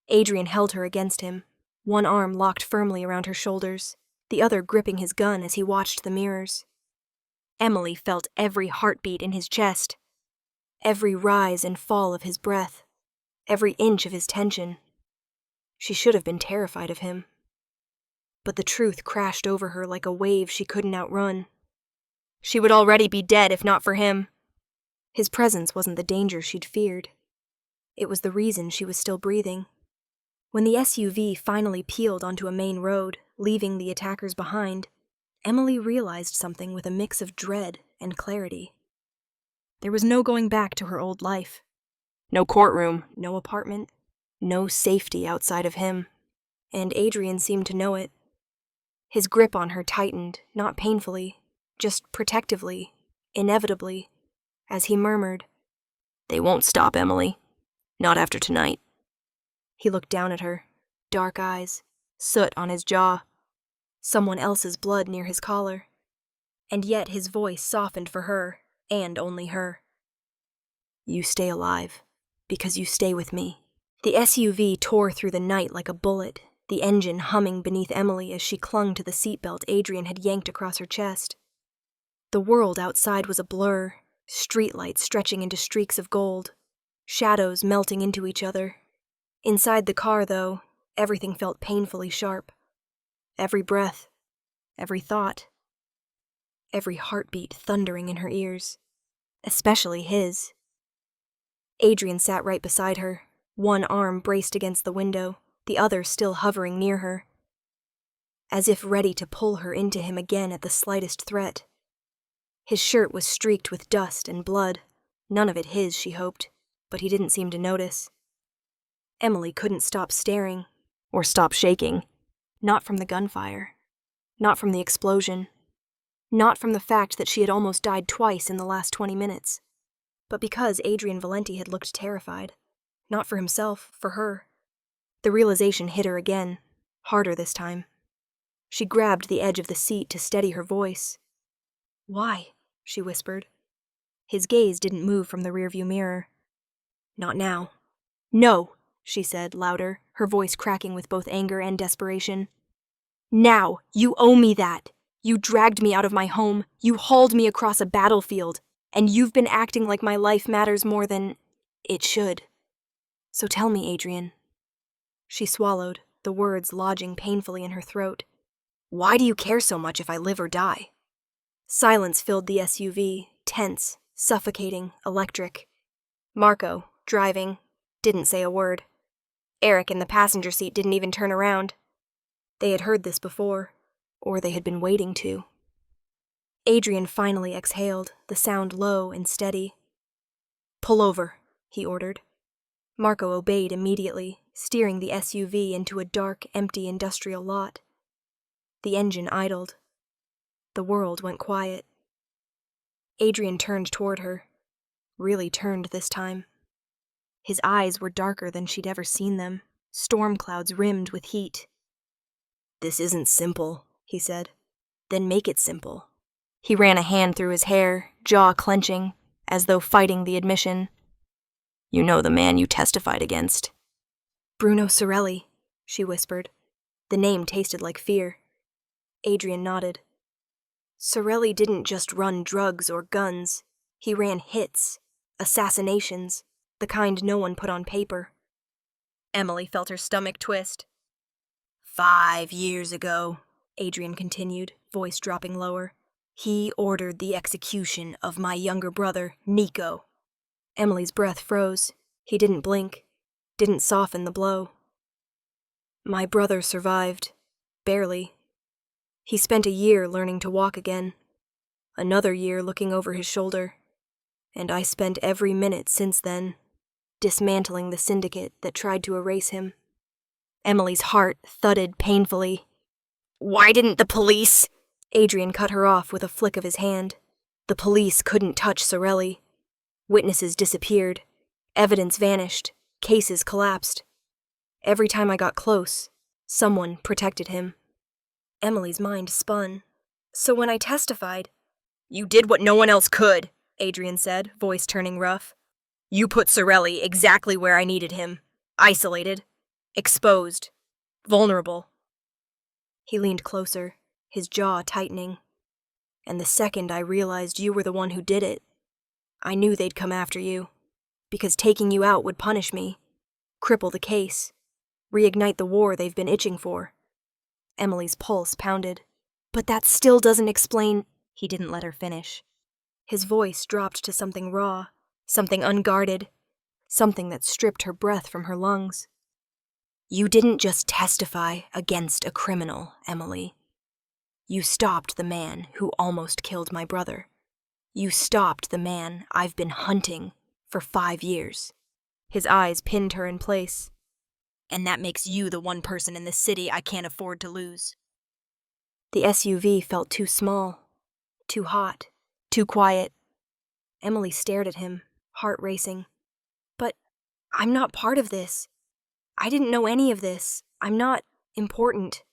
Adrian held her against him, one arm locked firmly around her shoulders, the other gripping his gun as he watched the mirrors. Emily felt every heartbeat in his chest, every rise and fall of his breath, every inch of his tension. She should have been terrified of him. But the truth crashed over her like a wave she couldn't outrun. She would already be dead if not for him. His presence wasn't the danger she'd feared. It was the reason she was still breathing. When the SUV finally peeled onto a main road, leaving the attackers behind, Emily realized something with a mix of dread and clarity. There was no going back to her old life. No courtroom. No apartment. No safety outside of him. And Adrian seemed to know it. His grip on her tightened, not painfully, just protectively, inevitably, as he murmured, "They won't stop, Emily. Not after tonight." He looked down at her, dark eyes, soot on his jaw, someone else's blood near his collar. And yet his voice softened for her, and only her. "You stay alive, because you stay with me." The SUV tore through the night like a bullet, the engine humming beneath Emily as she clung to the seatbelt Adrian had yanked across her chest. The world outside was a blur, streetlights stretching into streaks of gold, shadows melting into each other. Inside the car, though, everything felt painfully sharp. Every breath, every thought, every heartbeat thundering in her ears, especially his. Adrian sat right beside her, one arm braced against the window, the other still hovering near her, as if ready to pull her into him again at the slightest threat. His shirt was streaked with dust and blood, none of it his, she hoped, but he didn't seem to notice. Emily couldn't stop staring, Or stop shaking. not from the gunfire, not from the explosion, not from the fact that she had almost died twice in the last 20 minutes, but because Adrian Valenti had looked terrified, not for himself, for her. The realization hit her again, harder this time. She grabbed the edge of the seat to steady her voice. "Why?" she whispered. His gaze didn't move from the rearview mirror. "Not now." "No," she said, louder, her voice cracking with both anger and desperation. "Now! You owe me that! You dragged me out of my home, you hauled me across a battlefield, and you've been acting like my life matters more than it should. So tell me, Adrian." She swallowed, the words lodging painfully in her throat. "Why do you care so much if I live or die?" Silence filled the SUV, tense, suffocating, electric. Marco, driving, didn't say a word. Eric in the passenger seat didn't even turn around. They had heard this before, or they had been waiting to. Adrian finally exhaled, the sound low and steady. "Pull over," he ordered. Marco obeyed immediately, steering the SUV into a dark, empty industrial lot. The engine idled. The world went quiet. Adrian turned toward her. Really turned this time. His eyes were darker than she'd ever seen them, storm clouds rimmed with heat. "This isn't simple," he said. "Then make it simple." He ran a hand through his hair, jaw clenching, as though fighting the admission. "You know the man you testified against." "Bruno Sorelli," she whispered. The name tasted like fear. Adrian nodded. "Sorelli didn't just run drugs or guns. He ran hits, assassinations, the kind no one put on paper." Emily felt her stomach twist. 5 years ago," Adrian continued, voice dropping lower, "he ordered the execution of my younger brother, Nico." Emily's breath froze. He didn't blink, didn't soften the blow. "My brother survived. Barely. He spent a year learning to walk again. Another year looking over his shoulder. And I spent every minute since then dismantling the syndicate that tried to erase him." Emily's heart thudded painfully. "Why didn't the police?" Adrian cut her off with a flick of his hand. "The police couldn't touch Sorelli. Witnesses disappeared. Evidence vanished. Cases collapsed. Every time I got close, someone protected him." Emily's mind spun. "So when I testified—" "You did what no one else could," Adrian said, voice turning rough. "You put Sorelli exactly where I needed him. Isolated. Exposed. Vulnerable." He leaned closer, his jaw tightening. "And the second I realized you were the one who did it, I knew they'd come after you. Because taking you out would punish me. Cripple the case. Reignite the war they've been itching for." Emily's pulse pounded. "But that still doesn't explain—" He didn't let her finish. His voice dropped to something raw, something unguarded, something that stripped her breath from her lungs. "You didn't just testify against a criminal, Emily. You stopped the man who almost killed my brother. You stopped the man I've been hunting for 5 years. His eyes pinned her in place. And that makes you the one person in this city I can't afford to lose. The SUV felt too small, too hot, too quiet. Emily stared at him, heart racing. But I'm not part of this. I didn't know any of this. I'm not important.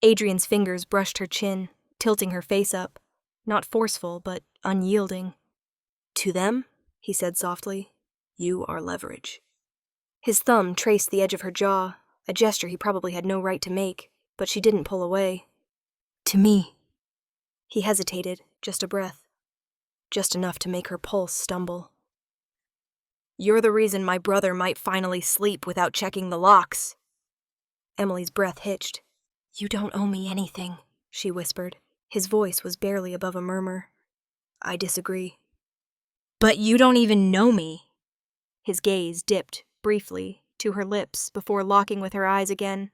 Adrian's fingers brushed her chin, tilting her face up, not forceful, but unyielding. To them, he said softly, you are leverage. His thumb traced the edge of her jaw, a gesture he probably had no right to make, but she didn't pull away. To me. He hesitated, just a breath. Just enough to make her pulse stumble. You're the reason my brother might finally sleep without checking the locks. Emily's breath hitched. You don't owe me anything, she whispered. His voice was barely above a murmur. I disagree. But you don't even know me. His gaze dipped, briefly, to her lips before locking with her eyes again.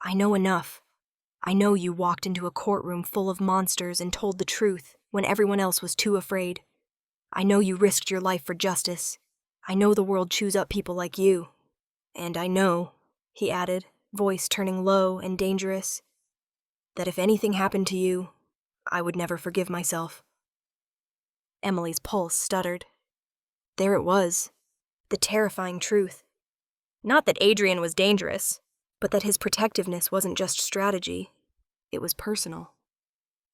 I know enough. I know you walked into a courtroom full of monsters and told the truth when everyone else was too afraid. I know you risked your life for justice. I know the world chews up people like you. And I know, he added, voice turning low and dangerous, that if anything happened to you, I would never forgive myself. Emily's pulse stuttered. There it was, the terrifying truth. Not that Adrian was dangerous, but that his protectiveness wasn't just strategy. It was personal.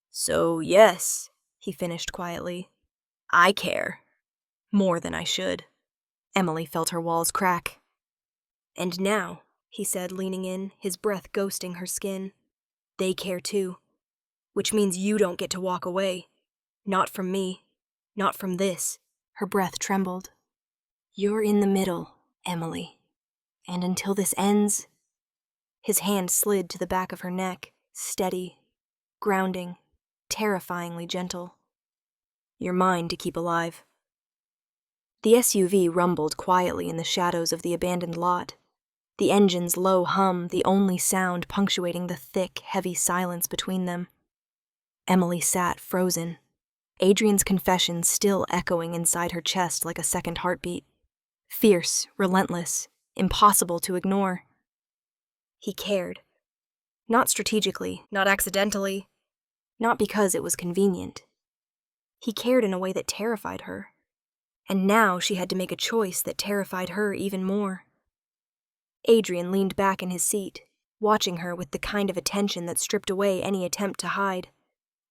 So yes, he finished quietly, I care. More than I should. Emily felt her walls crack. And now, he said, leaning in, his breath ghosting her skin, they care too. Which means you don't get to walk away. Not from me. Not from this. Her breath trembled. You're in the middle, Emily. And until this ends... His hand slid to the back of her neck, steady, grounding, terrifyingly gentle. You're mine to keep alive. The SUV rumbled quietly in the shadows of the abandoned lot, the engine's low hum the only sound punctuating the thick, heavy silence between them. Emily sat frozen, Adrian's confession still echoing inside her chest like a second heartbeat. Fierce, relentless, impossible to ignore. He cared. Not strategically, not accidentally, not because it was convenient. He cared in a way that terrified her. And now she had to make a choice that terrified her even more. Adrian leaned back in his seat, watching her with the kind of attention that stripped away any attempt to hide.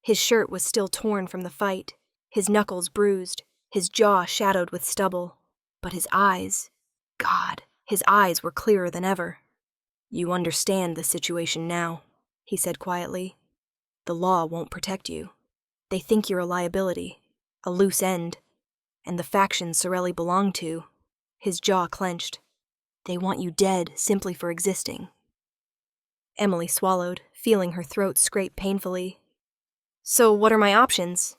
His shirt was still torn from the fight, his knuckles bruised, his jaw shadowed with stubble. But his eyes, God, his eyes were clearer than ever. You understand the situation now, he said quietly. The law won't protect you. They think you're a liability, a loose end. And the faction Sorelli belonged to, his jaw clenched. They want you dead simply for existing. Emily swallowed, feeling her throat scrape painfully. So what are my options?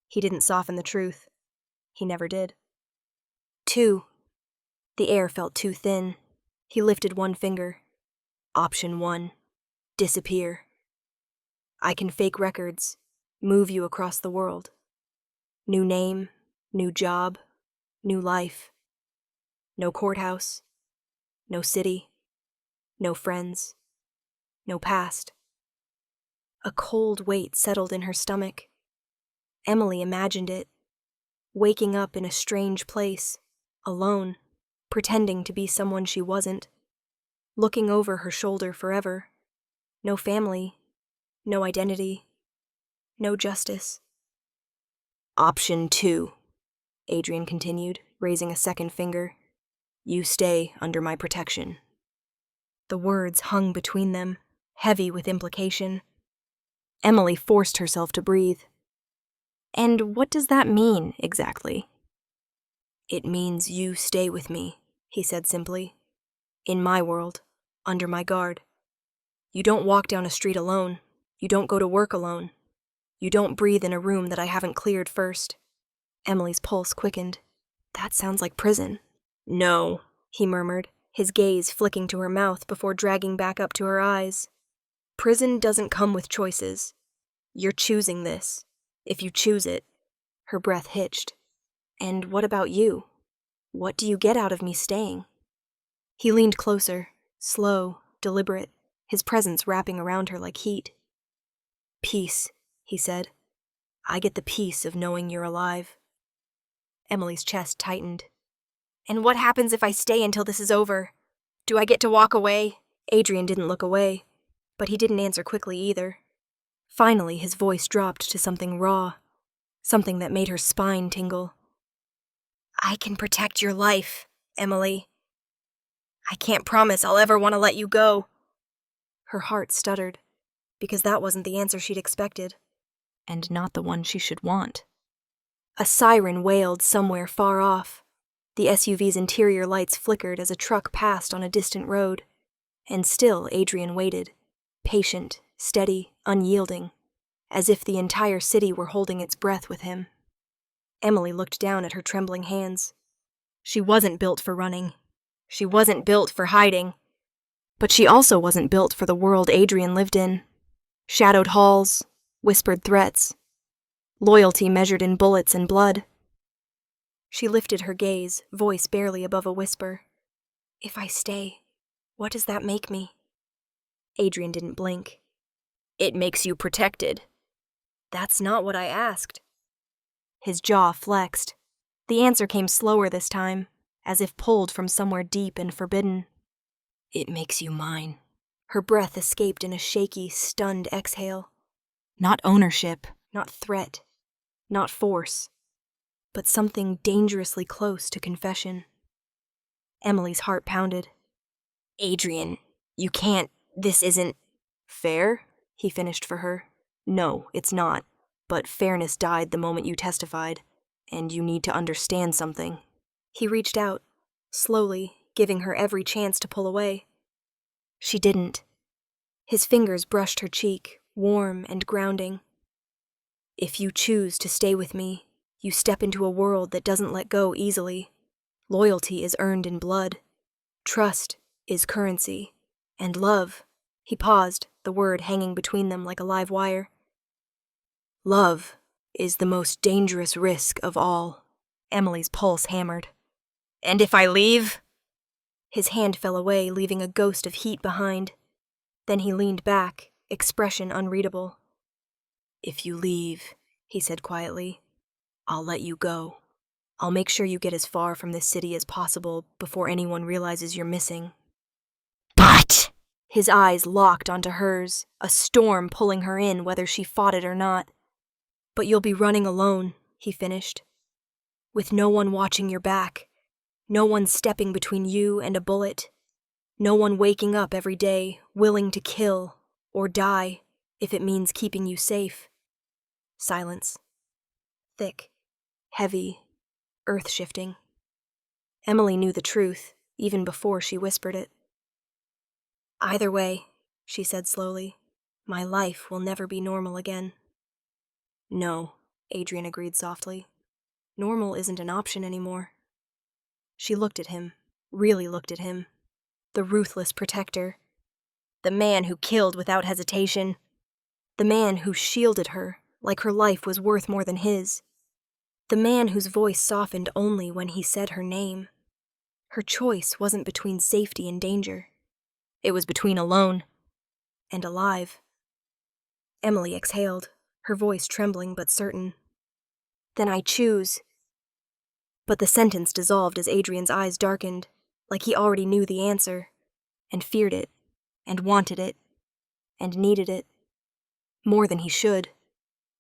He didn't soften the truth. He never did. 2. The air felt too thin. He lifted one finger. Option 1. Disappear. I can fake records, move you across the world. New name, new job, new life. No courthouse, no city, no friends, no past. A cold weight settled in her stomach. Emily imagined it, waking up in a strange place, alone, pretending to be someone she wasn't, looking over her shoulder forever. No family, no identity, no justice. Option 2, Adrian continued, raising a second finger. You stay under my protection. The words hung between them, heavy with implication. Emily forced herself to breathe. And what does that mean, exactly? It means you stay with me, he said simply. In my world, under my guard. You don't walk down a street alone. You don't go to work alone. You don't breathe in a room that I haven't cleared first. Emily's pulse quickened. That sounds like prison. No, he murmured, his gaze flicking to her mouth before dragging back up to her eyes. Prison doesn't come with choices. You're choosing this. If you choose it. Her breath hitched. And what about you? What do you get out of me staying? He leaned closer, slow, deliberate, his presence wrapping around her like heat. Peace, he said. I get the peace of knowing you're alive. Emily's chest tightened. And what happens if I stay until this is over? Do I get to walk away? Adrian didn't look away, but he didn't answer quickly either. Finally, his voice dropped to something raw, something that made her spine tingle. I can protect your life, Emily. I can't promise I'll ever want to let you go. Her heart stuttered, because that wasn't the answer she'd expected. And not the one she should want. A siren wailed somewhere far off. The SUV's interior lights flickered as a truck passed on a distant road. And still Adrian waited, patient, steady, unyielding, as if the entire city were holding its breath with him. Emily looked down at her trembling hands. She wasn't built for running. She wasn't built for hiding. But she also wasn't built for the world Adrian lived in. Shadowed halls, whispered threats, loyalty measured in bullets and blood. She lifted her gaze, voice barely above a whisper. If I stay, what does that make me? Adrian didn't blink. It makes you protected. That's not what I asked. His jaw flexed. The answer came slower this time, as if pulled from somewhere deep and forbidden. It makes you mine. Her breath escaped in a shaky, stunned exhale. Not ownership. Not threat. Not force. But something dangerously close to confession. Emily's heart pounded. Adrian, you can't. This isn't fair, he finished for her. No, it's not. But fairness died the moment you testified, and you need to understand something. He reached out, slowly, giving her every chance to pull away. She didn't. His fingers brushed her cheek, warm and grounding. If you choose to stay with me, you step into a world that doesn't let go easily. Loyalty is earned in blood. Trust is currency. And love. He paused, the word hanging between them like a live wire. Love is the most dangerous risk of all. Emily's pulse hammered. And if I leave? His hand fell away, leaving a ghost of heat behind. Then he leaned back, expression unreadable. If you leave, he said quietly, I'll let you go. I'll make sure you get as far from this city as possible before anyone realizes you're missing. But! His eyes locked onto hers, a storm pulling her in whether she fought it or not. But you'll be running alone, he finished. With no one watching your back. No one stepping between you and a bullet. No one waking up every day, willing to kill or die if it means keeping you safe. Silence. Thick, heavy, earth-shifting. Emily knew the truth, even before she whispered it. Either way, she said slowly, my life will never be normal again. No, Adrian agreed softly. Normal isn't an option anymore. She looked at him, really looked at him. The ruthless protector. The man who killed without hesitation. The man who shielded her, like her life was worth more than his. The man whose voice softened only when he said her name. Her choice wasn't between safety and danger. It was between alone and alive. Emily exhaled, her voice trembling but certain. Then I choose. But the sentence dissolved as Adrian's eyes darkened, like he already knew the answer, and feared it, and wanted it, and needed it. More than he should.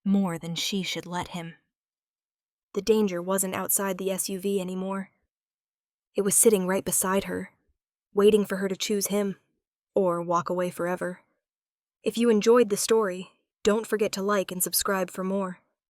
More than she should let him. The danger wasn't outside the SUV anymore. It was sitting right beside her, waiting for her to choose him, or walk away forever. If you enjoyed the story, don't forget to like and subscribe for more.